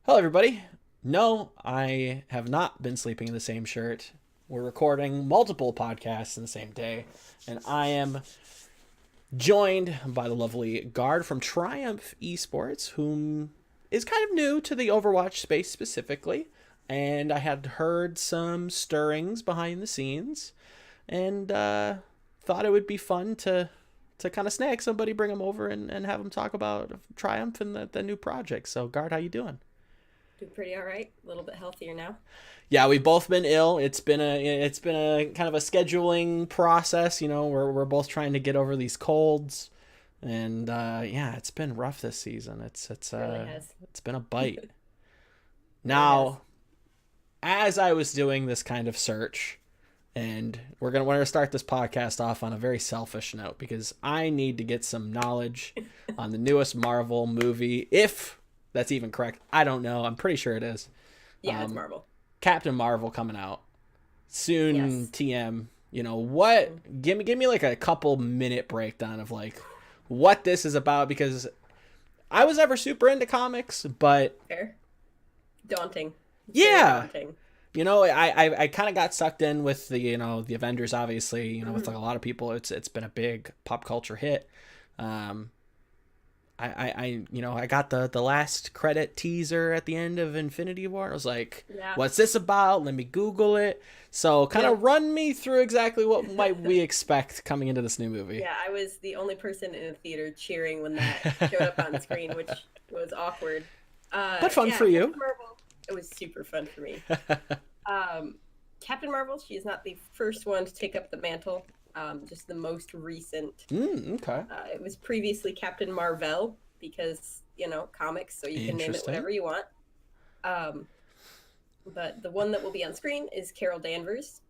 Hello, everybody. No, I have not been sleeping in the same shirt. We're recording multiple podcasts in the same day, and I am joined by the lovely Guard from Triumph Esports, whom is kind of new to the Overwatch space specifically. And I had heard some stirrings behind the scenes, and thought it would be fun to kind of snag somebody, bring them over, and have them talk about Triumph and the new project. So, Guard, how you doing? Doing pretty all right. A little bit healthier now. Yeah, we've both been ill. It's been a kind of a scheduling process. We're both trying to get over these colds, and yeah, it's been rough this season. It really has. It's been a bite. Really has. Now, as I was doing this kind of search, and we're gonna start this podcast off on a very selfish note because I need to get some knowledge on the newest Marvel movie, if that's even correct. I don't know. I'm pretty sure it is. Yeah, it's Marvel. Captain Marvel coming out soon. Yes. TM. What? Give me like a couple minute breakdown of like what this is about, because I was never super into comics, but Fair. Daunting. Very yeah, daunting. I kind of got sucked in with the Avengers. Obviously, with like a lot of people, it's been a big pop culture hit. Um, I got the last credit teaser at the end of Infinity War. I was like, Yeah. what's this about? Let me Google it. So kind of run me through exactly what might we expect coming into this new movie. Yeah, I was the only person in the theater cheering when that showed up on screen, which was awkward. But fun Yeah, for you. Captain Marvel. It was super fun for me. Captain Marvel, she is not the first one to take up the mantle. Just the most recent. Okay. It was previously Captain Marvel because, comics, so you can name it Interesting. whatever you want. But the one that will be on screen is Carol Danvers.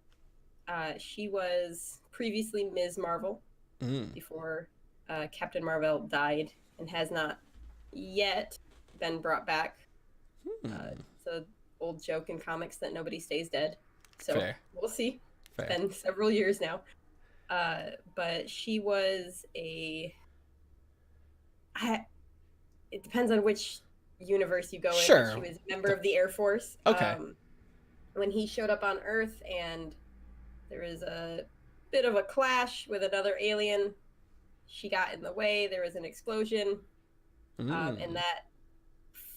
She was previously Ms. Marvel before Captain Marvel died and has not yet been brought back. It's an old joke in comics that nobody stays dead. So Fair. we'll see. Fair. It's been several years now. But she was it depends on which universe you go in. Sure. She was a member of the Air Force. Okay. When he showed up on Earth and there was a bit of a clash with another alien, she got in the way. There was an explosion, and that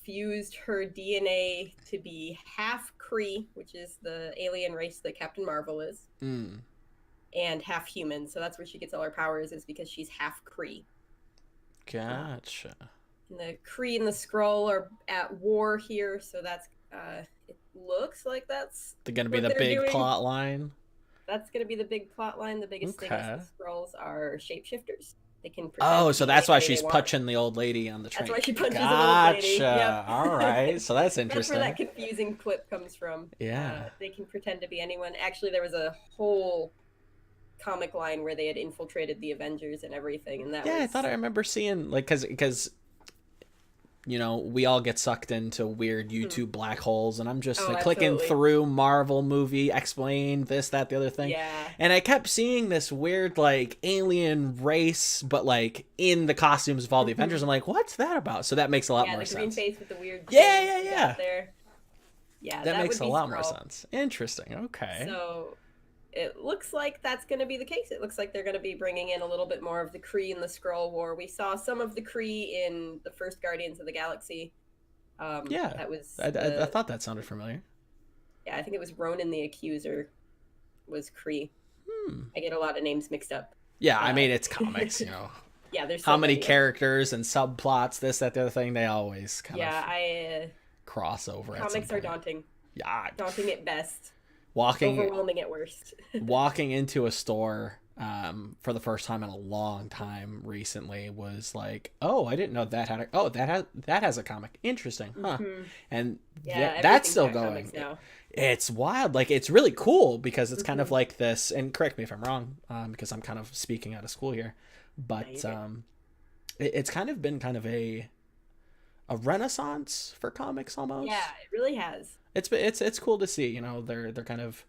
fused her DNA to be half Kree, which is the alien race that Captain Marvel is, and half human. So that's where she gets all her powers, is because she's half Kree. Gotcha. And the Kree and the Skrull are at war here, so that's it looks like that's They're gonna be what the they're big doing. plot line. That's going to be the big plot line. The biggest thing Okay. is the Skrulls are shapeshifters. They can Oh, pretend so to be that's why anybody she's they want. punching the old lady on the train. That's why she punches Gotcha. an old lady. Yep. All right. So that's That's interesting. where that confusing clip comes from. Yeah. They can pretend to be anyone. Actually, there was a whole comic line where they had infiltrated the Avengers and everything, and that Yeah, was... I thought I remember seeing, like, because we all get sucked into weird YouTube black holes, and I'm just like clicking absolutely. through Marvel movie, explain this, that, the other thing. Yeah. And I kept seeing this weird, like, alien race, but, like, in the costumes of all the Avengers. I'm like, what's that about? So that makes a lot more the green sense. face with the weird... Yeah. There. Yeah, That makes would a be lot more Skrull. sense. Interesting. Okay. So it looks like that's going to be the case. It looks like they're going to be bringing in a little bit more of the Kree in the Skrull War. We saw some of the Kree in the first Guardians of the Galaxy. Yeah, that was. I thought that sounded familiar. Yeah, I think it was Ronan the Accuser was Kree. I get a lot of names mixed up. Yeah, I mean, it's comics, Yeah, there's how so many many characters and subplots, this, that, the other thing, they always kind of I cross over. comics are daunting. Yeah, Daunting at best. walking Overwhelming at worst. walking into a store for the first time in a long time recently was like, oh, I didn't know that had that has a comic. Interesting, huh? And Yeah, that's still everything's got going. comics now. It's wild. Like, it's really cool because it's kind of like this, and correct me if I'm wrong, because I'm kind of speaking out of school here, but it's kind of been kind of a renaissance for comics almost. Yeah, it really has. It's cool to see. They're kind of,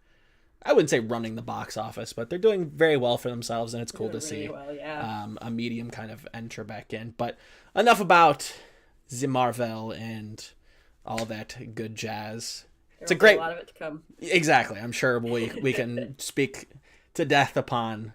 I wouldn't say running the box office, but they're doing very well for themselves, and it's cool to Really see well, yeah. a medium kind of enter back in. But enough about the Marvel and all that good jazz. It's There'll a great, be a lot of it to come. exactly. I'm sure we can speak to death upon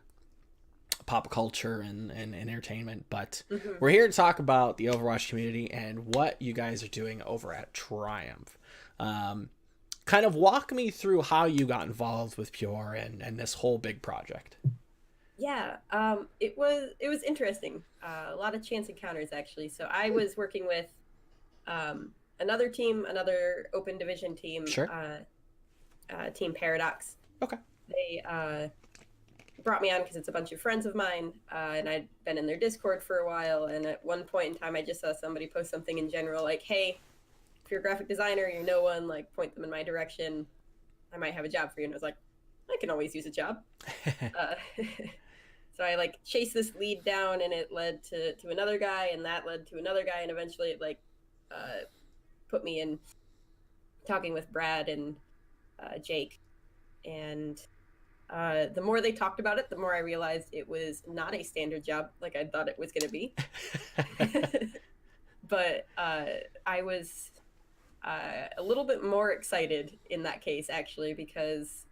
pop culture and entertainment, but we're here to talk about the Overwatch community and what you guys are doing over at Triumph. Kind of walk me through how you got involved with Pure and this whole big project. Yeah, it was interesting. A lot of chance encounters actually. So I was working with another team, another open division team, Sure. Team Paradox. Okay. They brought me on because it's a bunch of friends of mine, and I'd been in their Discord for a while. And at one point in time, I just saw somebody post something in general like, "Hey, if you're a graphic designer, you're no one. Like, point them in my direction. I might have a job for you." And I was like, "I can always use a job." So I like chased this lead down, and it led to another guy, and that led to another guy, and eventually it like put me in talking with Brad and Jake. And the more they talked about it, the more I realized it was not a standard job like I thought it was going to be. But I was a little bit more excited in that case, actually, because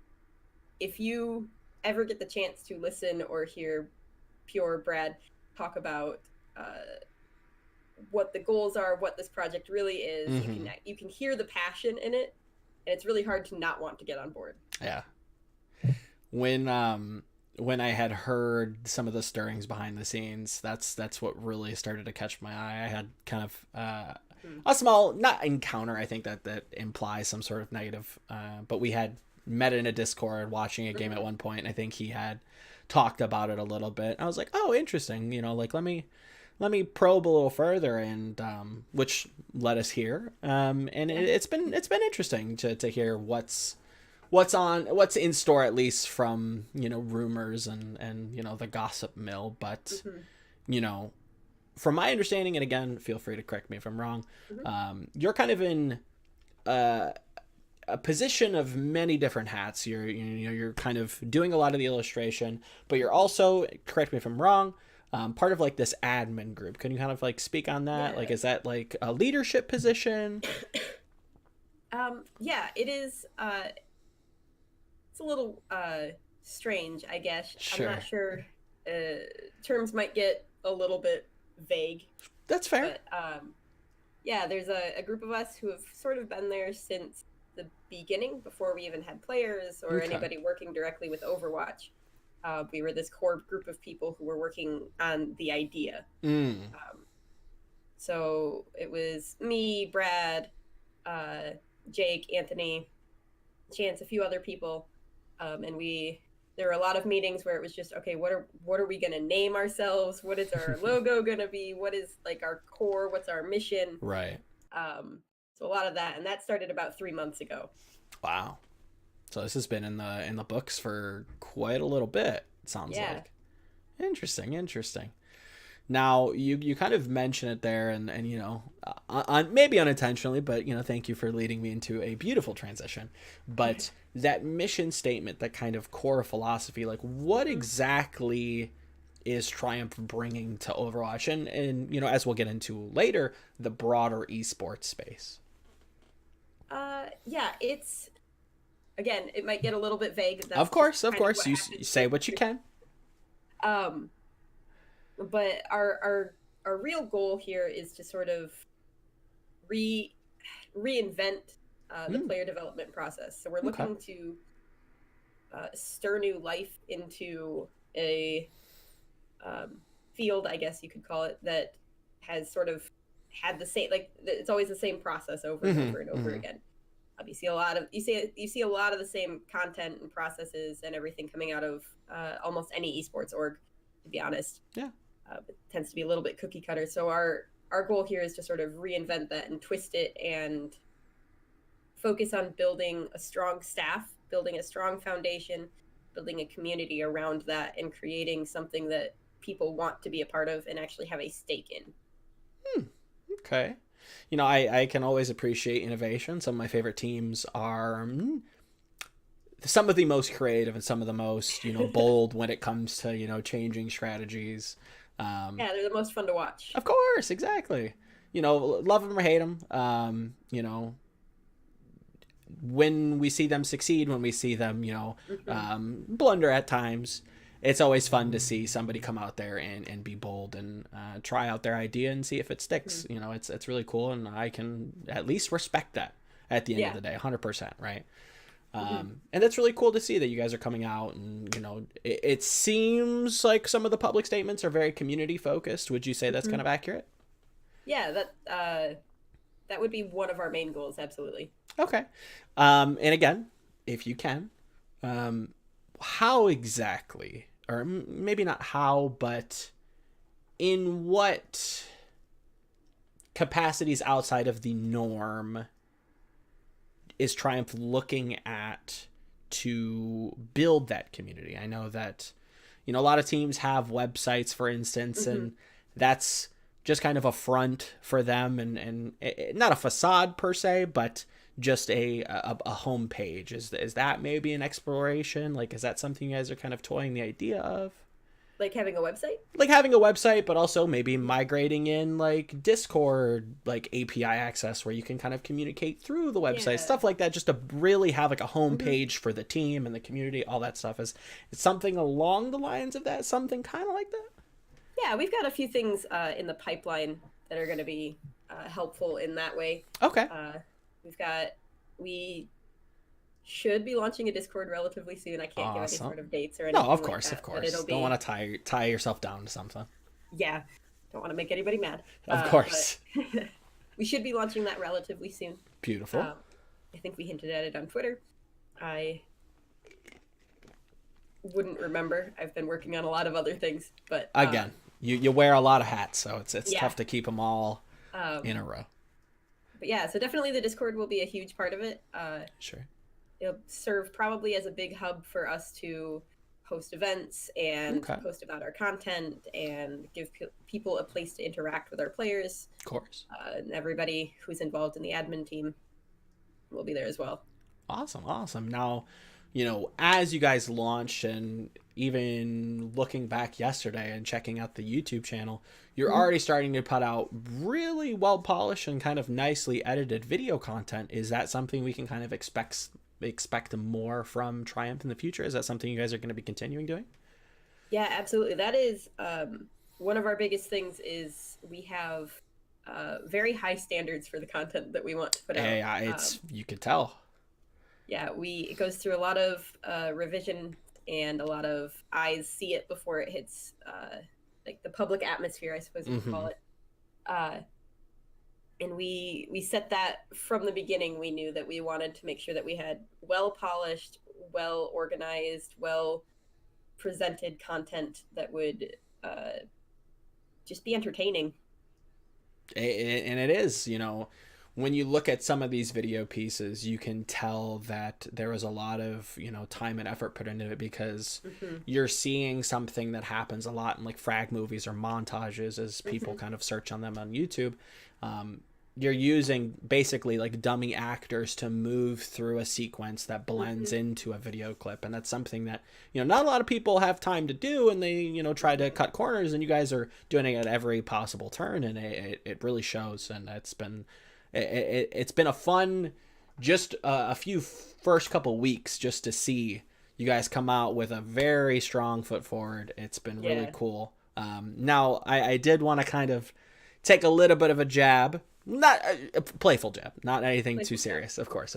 if you ever get the chance to listen or hear Pure Brad talk about what the goals are, what this project really is, you can hear the passion in it, and it's really hard to not want to get on board. Yeah. When I had heard some of the stirrings behind the scenes, that's what really started to catch my eye. I had kind of a small, not encounter, I think that implies some sort of negative, but we had met in a Discord watching a game at one point, and I think he had talked about it a little bit. I was like, oh, interesting, like let me probe a little further, and which led us here, and it's been interesting to hear what's in store, at least from rumors and the gossip mill. But from my understanding, and again, feel free to correct me if I'm wrong, you're kind of in a position of many different hats. You're kind of doing a lot of the illustration, but you're also, correct me if I'm wrong, part of like this admin group. Can you kind of like speak on that? Yeah. Like, is that like a leadership position? Yeah, it is. It's a little strange, I guess. Sure. I'm not sure. Terms might get a little bit vague. That's fair. But yeah, there's a group of us who have sort of been there since the beginning, before we even had players or anybody working directly with Overwatch. We were this core group of people who were working on the idea. So it was me, Brad, Jake, Anthony, Chance, a few other people, and there were a lot of meetings where it was just, okay, what are we going to name ourselves? What is our logo going to be? What is like our core? What's our mission? Right. So a lot of that, and that started about 3 months ago. Wow. So this has been in the books for quite a little bit, it sounds like. Interesting. Now, you kind of mention it there, and maybe unintentionally, but thank you for leading me into a beautiful transition. But that mission statement, that kind of core philosophy, like what exactly is Triumph bringing to Overwatch, and as we'll get into later, the broader esports space? Yeah, it's, again, it might get a little bit vague. Of course, you say what you can. But our real goal here is to sort of reinvent the player development process. So we're looking to stir new life into a field, I guess you could call it, that has sort of had the same, like, it's always the same process over and over and over again. You see a lot of the same content and processes and everything coming out of almost any esports org, to be honest. Yeah. It tends to be a little bit cookie cutter. So our goal here is to sort of reinvent that and twist it and focus on building a strong staff, building a strong foundation, building a community around that, and creating something that people want to be a part of and actually have a stake in. Okay. I can always appreciate innovation. Some of my favorite teams are some of the most creative and some of the most, bold when it comes to, changing strategies. Yeah, they're the most fun to watch. Of course, exactly. you know, love them or hate them. You know, when we see them succeed, when we see them, you know, blunder at times, it's always fun to see somebody come out there and be bold and try out their idea and see if it sticks. You know, it's really cool, and I can at least respect that at the end of the day, 100%, right? And that's really cool to see that you guys are coming out, and you know, it seems like some of the public statements are very community focused. Would you say that's kind of accurate? Yeah, that would be one of our main goals, absolutely. Okay. And again, if you can, how exactly, or maybe not how, but in what capacities outside of the norm is Triumph looking at to build that community? I know that, you know, a lot of teams have websites, for instance, and that's just kind of a front for them, and not a facade per se, but just a home page. Is that maybe an exploration? Like, is that something you guys are kind of toying the idea of? Like having a website? Like having a website, but also maybe migrating in like Discord, like API access where you can kind of communicate through the website, stuff like that, just to really have like a home page for the team and the community, all that stuff. Is something along the lines of that, something kind of like that? Yeah, we've got a few things in the pipeline that are going to be helpful in that way. Okay. We should be launching a Discord relatively soon. I can't give any sort of dates or anything. No, of course, like that, of course. It'll Don't want to tie yourself down to something. Yeah, don't want to make anybody mad. Of course. We should be launching that relatively soon. Beautiful. I think we hinted at it on Twitter. I wouldn't remember. I've been working on a lot of other things, but again, you wear a lot to so it's tough to keep them all in a row. But yeah, so definitely the Discord will be a huge part of it. Sure. It'll serve probably as a big hub for us to host events and post about our content and give people a place to interact with our players. Of course. And everybody who's involved in the admin team will be there as well. Awesome. Now, you know, as you guys launch, and even looking back yesterday and checking out the YouTube channel, you're already starting to put out really well polished and kind of nicely edited video content. Is that something we can kind of expect more from Triumph in the future? Is that something you guys are going to be continuing doing? Yeah, absolutely. That is one of our biggest things. Is we have very high standards for the content that we want to put out. Yeah, you could tell. Yeah, it goes through a lot of revision, and a lot of eyes see it before it hits like the public atmosphere, I suppose you could call it. And we set that from the beginning. We knew that we wanted to make sure that we had well polished, well organized, well presented content that would just be entertaining. And it is, you know, when you look at some of these video pieces, you can tell that there was a lot of, you know, time and effort put into it, because you're seeing something that happens a lot in like frag movies or montages as people kind of search on them on YouTube. You're using basically like dummy actors to move through a sequence that blends into a video clip. And that's something that, you know, not a lot of people have time to do, and they, you know, try to cut corners, and you guys are doing it at every possible turn, and it really shows. And it's been a fun, just a few first couple weeks just to see you guys come out with a very strong foot forward. It's been really cool. Now, I did want to kind of take a little bit of a jab, not a playful jab, not anything too serious, of course.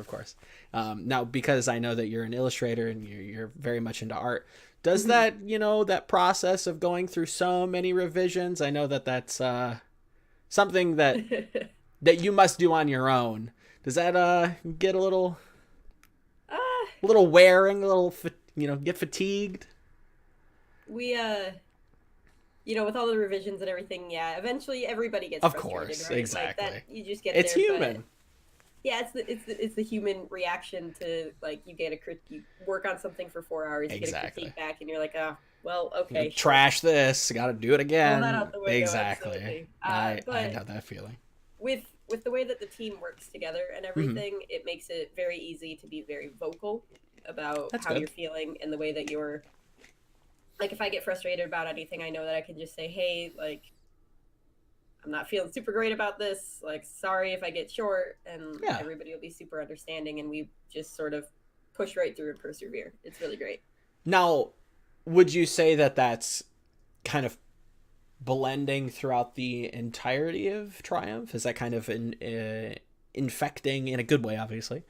Now, because I know that you're an illustrator and you're very much into art, does that, you know, that process of going through so many revisions, I know that that's something that that you must do on your own. Does that get a little wearing, a little, you know, get fatigued? We you know, with all the revisions and everything, yeah, eventually everybody gets frustrated, course, right? exactly. Like that, you just get it's there, human. But yeah, it's the human reaction to, like, you work on something for 4 hours, you get a critique back, and you're like, oh, well, okay, trash this, got to do it again. Pull that out the window, exactly. I know that feeling. With the way that the team works together and everything, it makes it very easy to be very vocal about how you're feeling, and the way that you're, like, if I get frustrated about anything, I know that I can just say, hey, like, I'm not feeling super great about this. Like, sorry if I get short, and Yeah. everybody will be super understanding, and we just sort of push right through and persevere. It's really great. Now, would you say that that's kind of blending throughout the entirety of Triumph? Is that kind of infecting in a good way, obviously,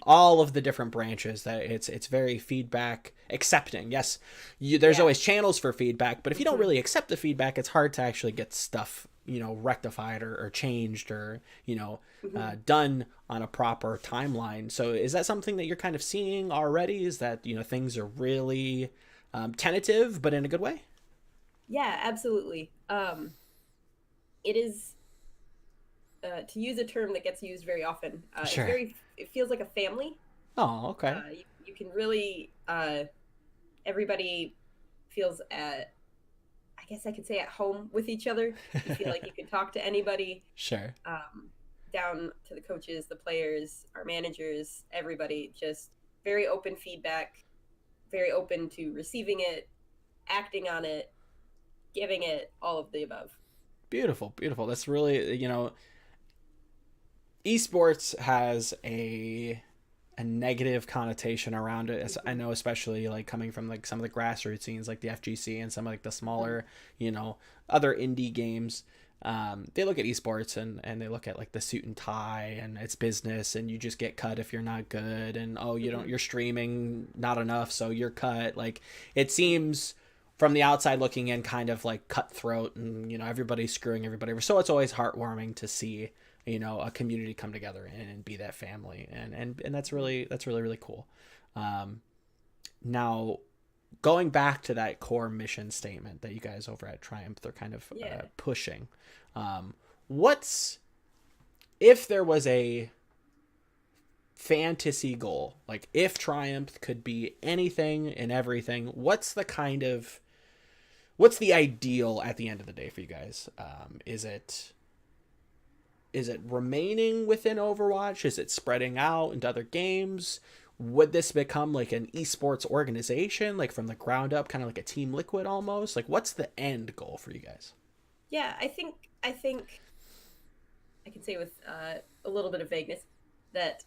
all of the different branches, that it's very feedback accepting? Yes, there's always channels for feedback, but if you don't really accept the feedback, it's hard to actually get stuff, rectified or changed or, done on a proper timeline. So is that something that you're kind of seeing already? Is that, things are really tentative, but in a good way? Yeah, absolutely. It is, to use a term that gets used very often. Sure. It feels like a family. Oh, okay. You can really, everybody feels I guess I could say at home with each other. You feel like you can talk to anybody. Sure. Down to the coaches, the players, our managers, everybody, just very open feedback, very open to receiving it, acting on it, giving it, all of the above. Beautiful. That's really, esports has a negative connotation around it, as I know, especially like coming from like some of the grassroots scenes like the FGC and some of like the smaller, other indie games. They look at esports and they look at like the suit and tie and it's business, and you just get cut if you're not good, and you're streaming not enough, so you're cut. Like, it seems from the outside looking in kind of like cutthroat, and everybody's screwing everybody over. So it's always heartwarming to see a community come together and be that family, and that's really cool. Now, going back to that core mission statement that you guys over at Triumph, they're kind of pushing, what's, if there was a fantasy goal, like if Triumph could be anything and everything, what's the ideal at the end of the day for you guys? Is it remaining within Overwatch? Is it spreading out into other games? Would this become like an esports organization, like from the ground up, kind of like a Team Liquid almost? Like, what's the end goal for you guys? Yeah, I think I can say with a little bit of vagueness that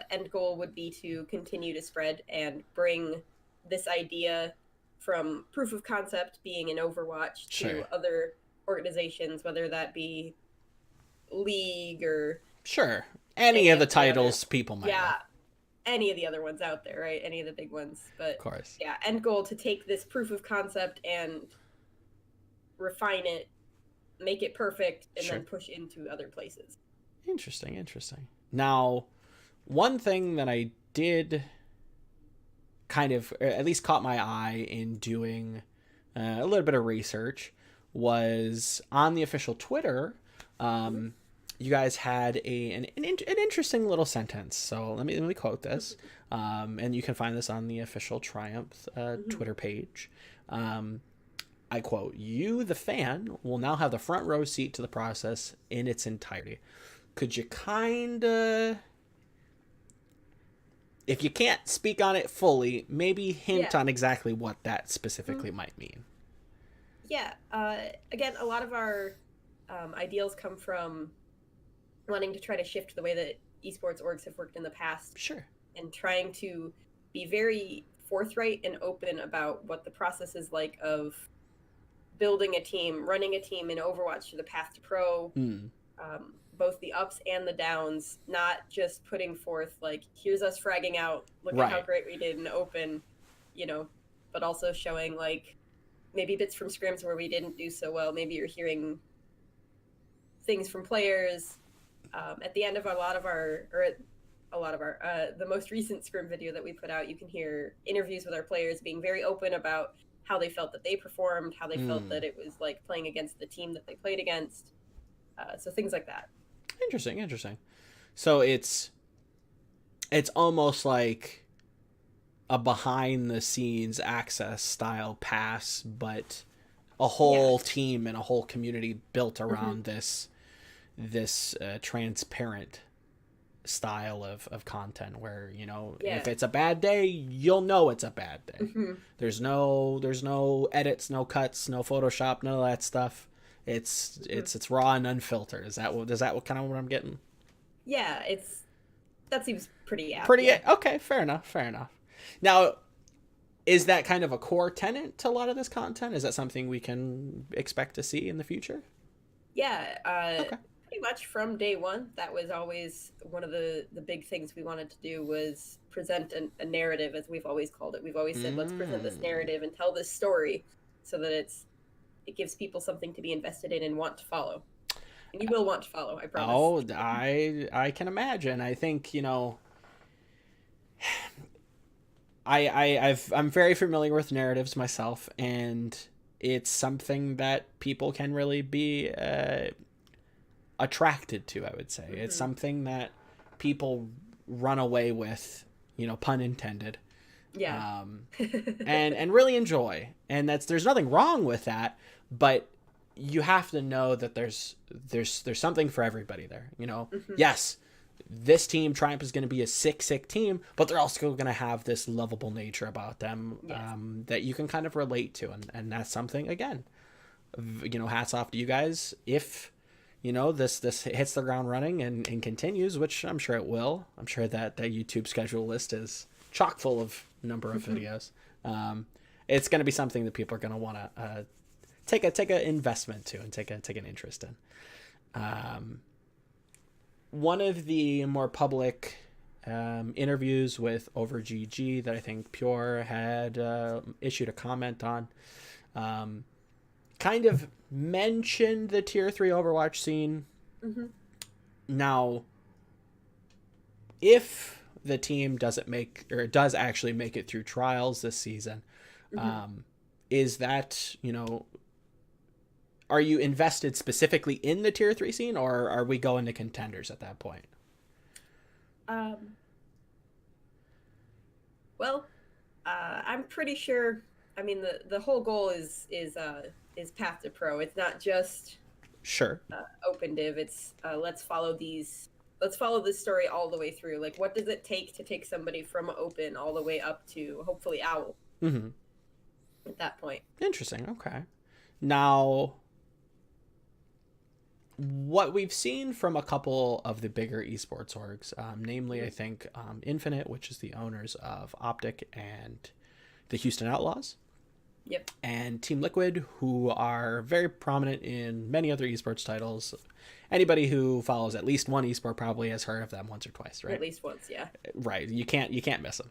end goal would be to continue to spread and bring this idea from proof of concept being in Overwatch to other organizations, whether that be League or any of the titles people might know. Any of the other ones out there, right? Any of the big ones. But of course, end goal to take this proof of concept and refine it, make it perfect, and then push into other places. Interesting. Now, one thing that I did kind of, at least caught my eye in doing a little bit of research, was on the official Twitter. You guys had an interesting little sentence. So let me quote this, and you can find this on the official Triumph Twitter page. I quote, "You, the fan, will now have the front row seat to the process in its entirety." Could you kind of, if you can't speak on it fully, maybe hint on exactly what that specifically might mean? Yeah. Again, a lot of our ideals come from wanting to try to shift the way that esports orgs have worked in the past. And trying to be very forthright and open about what the process is like of building a team, running a team in Overwatch to the path to pro, both the ups and the downs, not just putting forth like, here's us fragging out, look at how great we did in open, but also showing like maybe bits from scrims where we didn't do so well. Maybe you're hearing things from players. At the end of the most recent scrim video that we put out, you can hear interviews with our players being very open about how they felt that they performed, how they felt that it was like playing against the team that they played against. So things like that. Interesting. So it's almost like a behind the scenes access style pass, but a whole team and a whole community built around this transparent style of content where, if it's a bad day, you'll know it's a bad day. There's no edits, no cuts, no Photoshop, none of that stuff. It's raw and unfiltered. Is that what kind of what I'm getting? Yeah, that seems pretty apt. Pretty Yeah. okay. Fair enough. Fair enough. Now, is that kind of a core tenet to a lot of this content? Is that something we can expect to see in the future? Yeah, Okay. pretty much from day one. That was always one of the big things we wanted to do was present a narrative, as we've always called it. We've always said, let's present this narrative and tell this story so that it gives people something to be invested in and want to follow. And you will want to follow, I promise. Oh, I can imagine. I think, I'm very familiar with narratives myself, and it's something that people can really be attracted to. I would say it's something that people run away with, pun intended. Yeah. And really enjoy, and there's nothing wrong with that, but you have to know that there's something for everybody there. Yes, this team Triumph is going to be a sick team, but they're also going to have this lovable nature about them, yes. That you can kind of relate to, and that's something, again, hats off to you guys if this hits the ground running and continues, which I'm sure it will. I'm sure that the YouTube schedule list is chock full of number of videos. It's going to be something that people are going to want to take an investment to and take an interest in. One of the more public interviews with OverGG that I think Pure had issued a comment on, kind of mentioned the tier 3 Overwatch scene. Now, if the team does actually make it through trials this season, is that, are you invested specifically in the tier 3 scene, or are we going to contenders at that point? Well, I'm pretty sure. I mean, the whole goal is path to pro. It's not just sure open div. It's let's follow this story all the way through. Like, what does it take to take somebody from open all the way up to hopefully owl? At that point. Interesting. Okay. Now, what we've seen from a couple of the bigger esports orgs, namely, I think Infinite, which is the owners of Optic and the Houston Outlaws. Yep. And Team Liquid, who are very prominent in many other esports titles. Anybody who follows at least one esport probably has heard of them once or twice, right? At least once, yeah. Right. You can't miss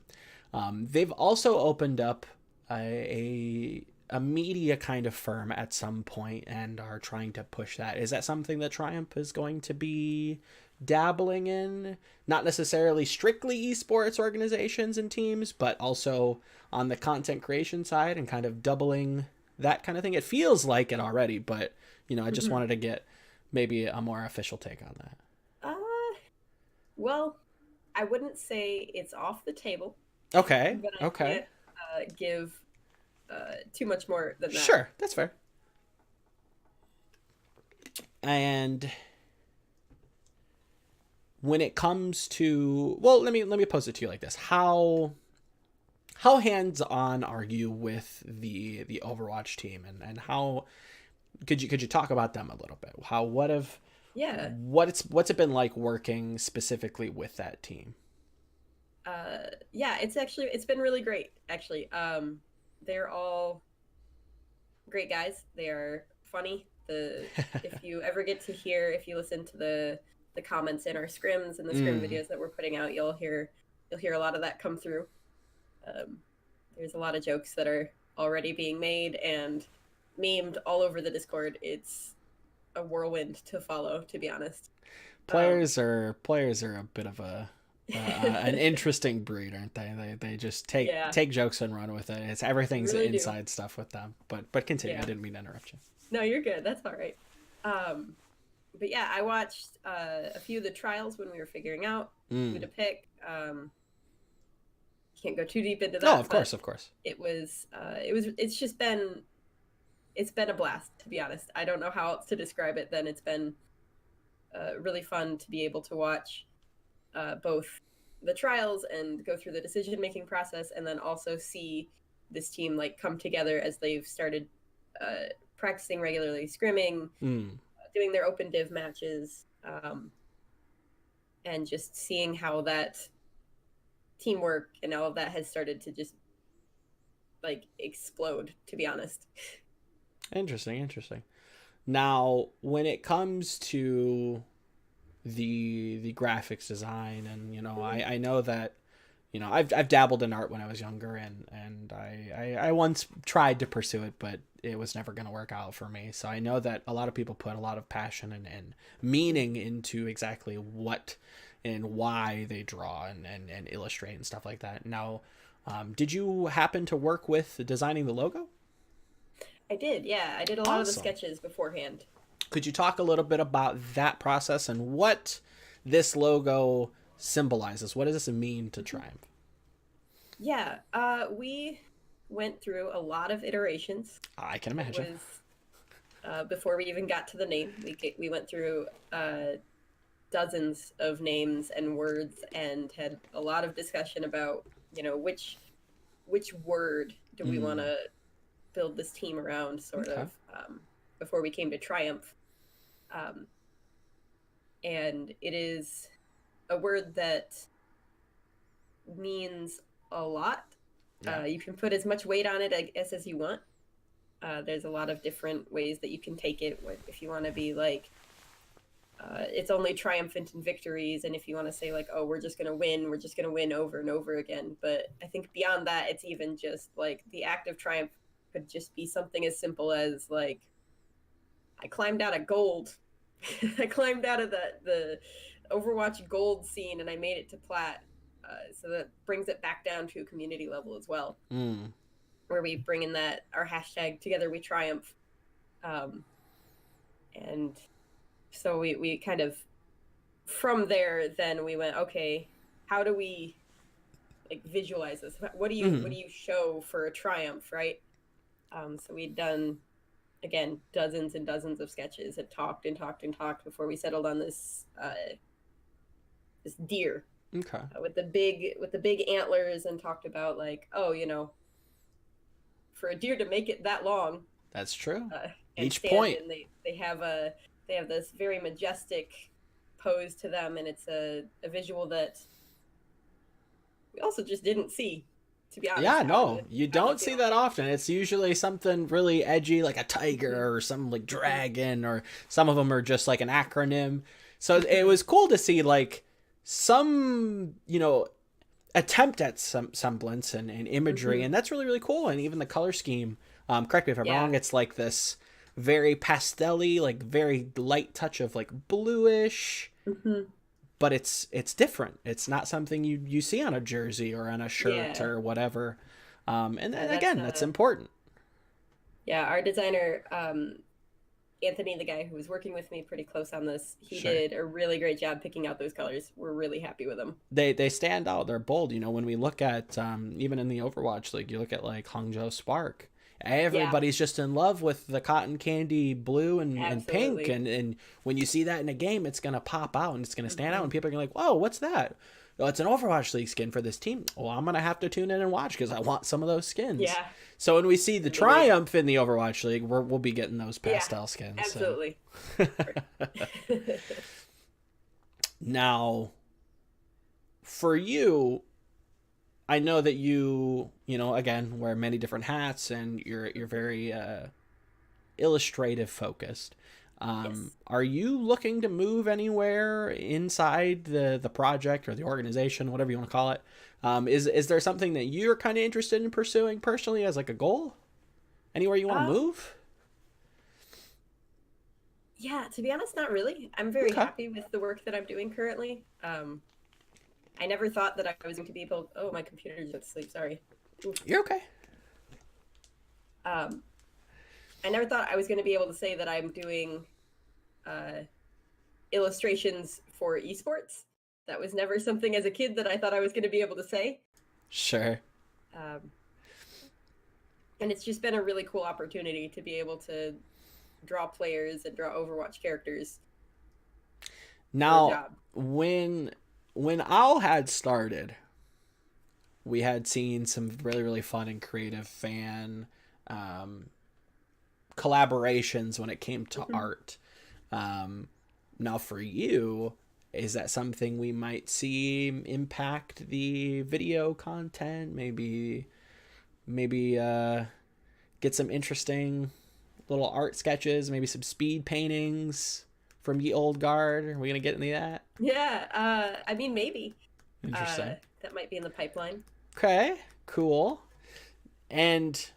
them. They've also opened up a media kind of firm at some point and are trying to push that. Is that something that Triumph is going to be dabbling in? Not necessarily strictly esports organizations and teams, but also on the content creation side and kind of doubling that kind of thing. It feels like it already, but I just wanted to get maybe a more official take on that. Well, I wouldn't say it's off the table. Okay. But I can't give too much more than that. Sure, that's fair. And when it comes to, well, let me pose it to you like this: how hands-on are you with the Overwatch team, and how could you talk about them a little bit? What's it been like working specifically with that team? It's been really great, actually. They're all great guys. They are funny. If you ever get to hear, if you listen to the comments in our scrims and the scrim videos that we're putting out, you'll hear a lot of that come through. There's a lot of jokes that are already being made and memed all over the Discord. It's a whirlwind to follow, to be honest. Players are a bit of an interesting breed, aren't they? They just take jokes and run with it. Everything's really inside stuff with them. But continue. Yeah. I didn't mean to interrupt you. No, you're good. That's all right. But yeah, I watched a few of the trials when we were figuring out who to pick. Can't go too deep into that. No, of course. It's been a blast, to be honest. I don't know how else to describe it than it's been really fun to be able to watch both the trials and go through the decision-making process, and then also see this team come together as they've started practicing regularly, scrimming, doing their open div matches, and just seeing how that teamwork and all of that has started to just like explode, to be honest. Interesting. Now, when it comes to the graphics design, and I know that I've dabbled in art when I was younger, and I once tried to pursue it, but it was never going to work out for me. So I know that a lot of people put a lot of passion and meaning into exactly what and why they draw and illustrate and stuff like that. Now, did you happen to work with designing the logo? I did, yeah. I did a lot of the sketches beforehand. Could you talk a little bit about that process and what this logo symbolizes? What does this mean to Triumph? Yeah, we went through a lot of iterations. I can imagine. It was, before we even got to the name, we went through dozens of names and words and had a lot of discussion about, which word do we want to build this team around, sort of, before we came to Triumph. And it is a word that means a lot. Yeah. You can put as much weight on it, I guess, as you want. There's a lot of different ways that you can take it. If you want to be like, it's only triumphant in victories, and if you want to say like, oh, we're just going to win over and over again. But I think beyond that, it's even just like the act of triumph could just be something as simple as like, I climbed out of gold. I climbed out of the Overwatch gold scene and I made it to plat. So that brings it back down to a community level as well, where we bring in our hashtag Together We Triumph. And so we kind of, from there, then we went, okay, how do we like visualize this? What do you show for a triumph, right? So we'd done, again, dozens and dozens of sketches and talked before we settled on this this deer. Okay. With the big antlers, and talked about like, oh, for a deer to make it that long. That's true. Each point. And they have this very majestic pose to them, and it's a visual that we also just didn't see. To be honest. Yeah, no, you don't see that often. It's usually something really edgy, like a tiger or some like dragon, or some of them are just like an acronym. So it was cool to see like some, attempt at some semblance and imagery, and that's really, really cool. And even the color scheme, correct me if I'm wrong, it's like this very pastel-y, like very light touch of like bluish, but it's different. It's not something you see on a jersey or on a shirt or whatever. And then again, that's important. Yeah, our designer, Anthony, the guy who was working with me pretty close on this, he did a really great job picking out those colors. We're really happy with them. They stand out. They're bold. When we look at, even in the Overwatch League, you look at like Hangzhou Spark. Everybody's just in love with the cotton candy blue and pink. And when you see that in a game, it's going to pop out and it's going to stand out. And people are going to like, whoa, what's that? Oh, it's an Overwatch League skin for this team. Well, I'm going to have to tune in and watch because I want some of those skins. Yeah. So when we see the Triumph in the Overwatch League, we'll be getting those pastel skins. Absolutely. So. Now, for you, I know that you again, wear many different hats and you're very illustrative focused. Yes. Are you looking to move anywhere inside the project or the organization, whatever you want to call it? Is there something that you're kind of interested in pursuing personally as like a goal? Anywhere you want to move? Yeah, to be honest, not really. I'm very happy with the work that I'm doing currently. I never thought that I was going to be able... Oh, my computer's at sleep. Sorry. You're okay. I never thought I was going to be able to say that I'm doing illustrations for esports. That was never something as a kid that I thought I was going to be able to say. Sure. And it's just been a really cool opportunity to be able to draw players and draw Overwatch characters. Now, when Owl had started, we had seen some really, really fun and creative fan collaborations when it came to art. Now for you, is that something we might see impact the video content? Maybe get some interesting little art sketches, maybe some speed paintings from ye old guard. Are we gonna get into that? Yeah, I mean, maybe. Interesting. That might be in the pipeline. Okay, cool. And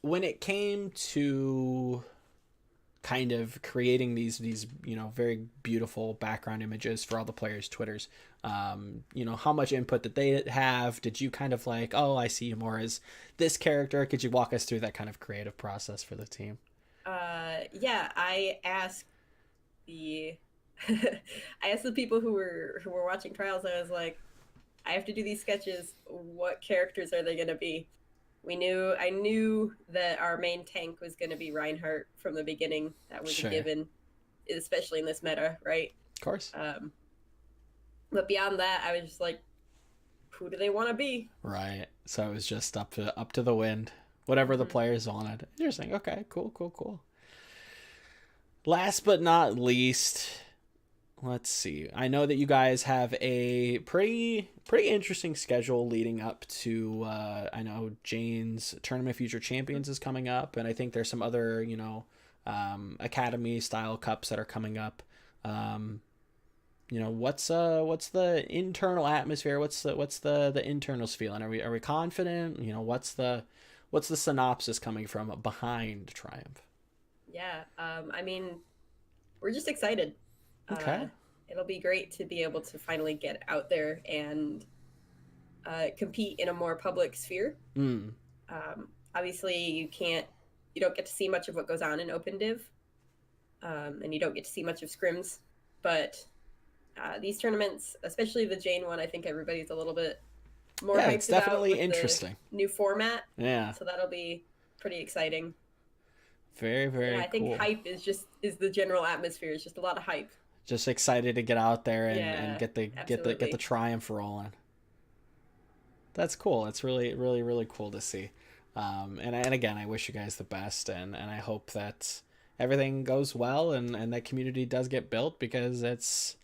when it came to kind of creating these very beautiful background images for all the players' Twitters, how much input did they have? Did you kind of like, oh, I see you more as this character? Could you walk us through that kind of creative process for the team? Yeah, I asked the I asked the people who were watching trials. I was like, I have to do these sketches. What characters are they going to be? I knew that our main tank was going to be Reinhardt from the beginning. That was a given, especially in this meta, right? Of course. But beyond that, I was just like, who do they want to be? Right. So it was just up to the wind, whatever the players wanted. Interesting. Okay. Cool. Last but not least, let's see. I know that you guys have a pretty interesting schedule leading up to. I know Jayne's Tournament Future Champions is coming up, and I think there's some other academy style cups that are coming up. What's the internal atmosphere? What's the internals feeling? Are we confident? What's the synopsis coming from behind Triumph? Yeah, I mean, we're just excited. Okay. It'll be great to be able to finally get out there and compete in a more public sphere. Obviously, you don't get to see much of what goes on in Open Div, and you don't get to see much of scrims. But these tournaments, especially the Jayne one, I think everybody's a little bit more hyped it's definitely about with interesting. The new format. Yeah. So that'll be pretty exciting. Very, very cool. I think hype is the general atmosphere. It's just a lot of hype. Just excited to get out there and get the Triumph rolling. That's cool. It's really, really, really cool to see. And again, I wish you guys the best, and I hope that everything goes well and that community does get built, because it's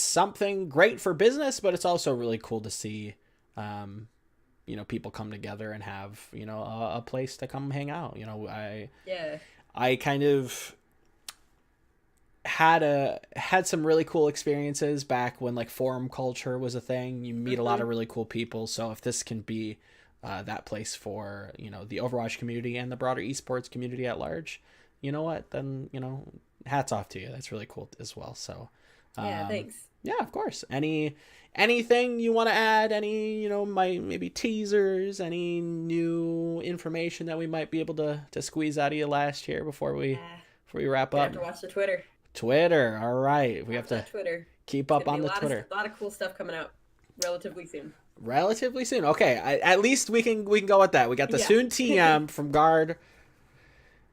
something great for business, but it's also really cool to see people come together and have a place to come hang out. I kind of had some really cool experiences back when like forum culture was a thing. You meet a lot of really cool people, so if this can be that place for the Overwatch community and the broader esports community at large, then hats off to you. That's really cool as well. So thanks. Yeah, of course. Anything you want to add? Any maybe teasers, any new information that we might be able to squeeze out of you last year before we wrap up? Have to watch the Twitter. All right, we have to Twitter. Keep up on the Twitter. A lot of cool stuff coming out relatively soon. Okay, at least we can go with that. We got the soon TM from Guard.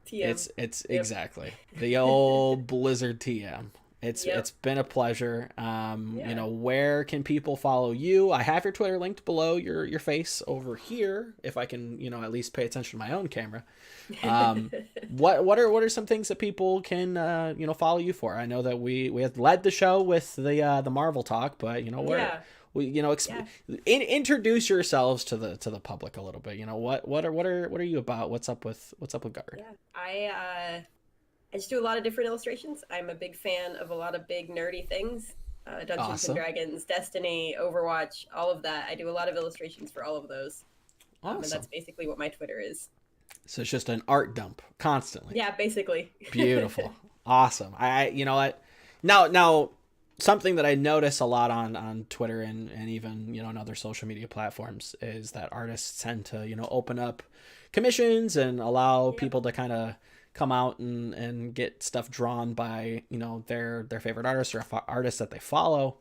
TM. It's exactly the old Blizzard TM. It's been a pleasure. Where can people follow you? I have your Twitter linked below your face over here. If I can, at least pay attention to my own camera. What are some things that people can follow you for? I know that we had led the show with the Marvel talk, but introduce yourselves to the public a little bit. What are you about? What's up with Guard? Yeah, I just do a lot of different illustrations. I'm a big fan of a lot of big nerdy things. Dungeons and Dragons, Destiny, Overwatch, all of that. I do a lot of illustrations for all of those. Awesome. And that's basically what my Twitter is. So it's just an art dump constantly. Yeah, basically. Beautiful. Awesome. You know what? Now something that I notice a lot on Twitter and even, on other social media platforms is that artists tend to, open up commissions and allow people to kind of come out and get stuff drawn by their favorite artists or artists that they follow.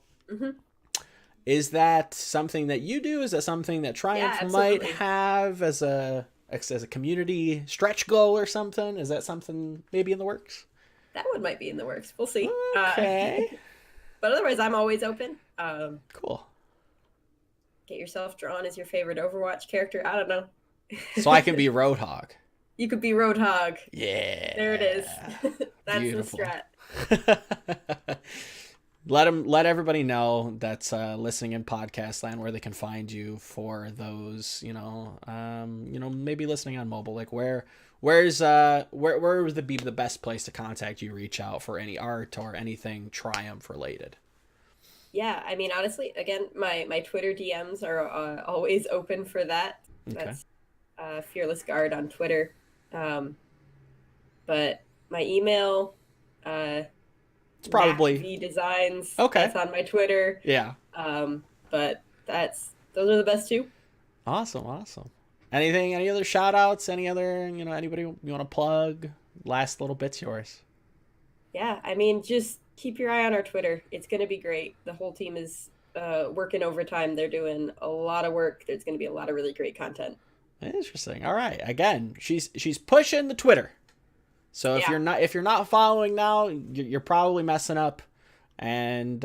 Is that something that you do? Is that something that Triumph might have as a community stretch goal or something? Is that something maybe in the works? That one might be in the works. We'll see. Okay. But otherwise, I'm always open. Cool. Get yourself drawn as your favorite Overwatch character. I don't know. So I can be Roadhog. You could be Roadhog. Yeah. There it is. That's Beautiful. the strat. Let everybody know that's listening in podcast land where they can find you for those, maybe listening on mobile. Like where would be the best place to contact you, reach out for any art or anything Triumph related? Yeah, I mean, honestly, again, my Twitter DMs are always open for that. Okay. That's Fearless Guard on Twitter. But my email, It's probably V Designs. okay. That's on my Twitter. Yeah. But those are the best two. Awesome. Any other shout outs? Any other, anybody you want to plug? Last little bit's yours. Yeah, I mean, just keep your eye on our Twitter. It's going to be great. The whole team is working overtime. They're doing a lot of work. There's going to be a lot of really great content. Interesting. All right. Again, she's pushing the Twitter. So if you're not following now, you're probably messing up, and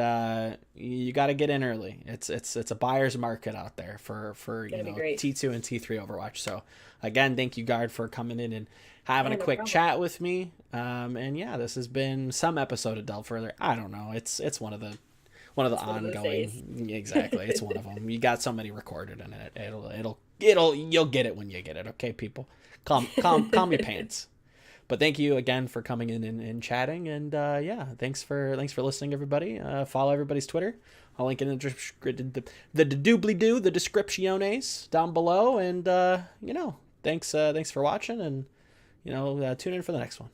you got to get in early. It's a buyer's market out there for T2 and T3 Overwatch. So again, thank you, Guard, for coming in and having a quick chat with me. And yeah, this has been some episode of Delve Further. I don't know. It's one of the ongoing. Exactly. It's one of them. You got so many recorded in it. You'll get it when you get it. Okay, people, calm your pants. But thank you again for coming in and chatting. And thanks for listening, everybody. Follow everybody's Twitter. I'll link in the doobly-doo, the descriptiones down below. And thanks for watching. And tune in for the next one.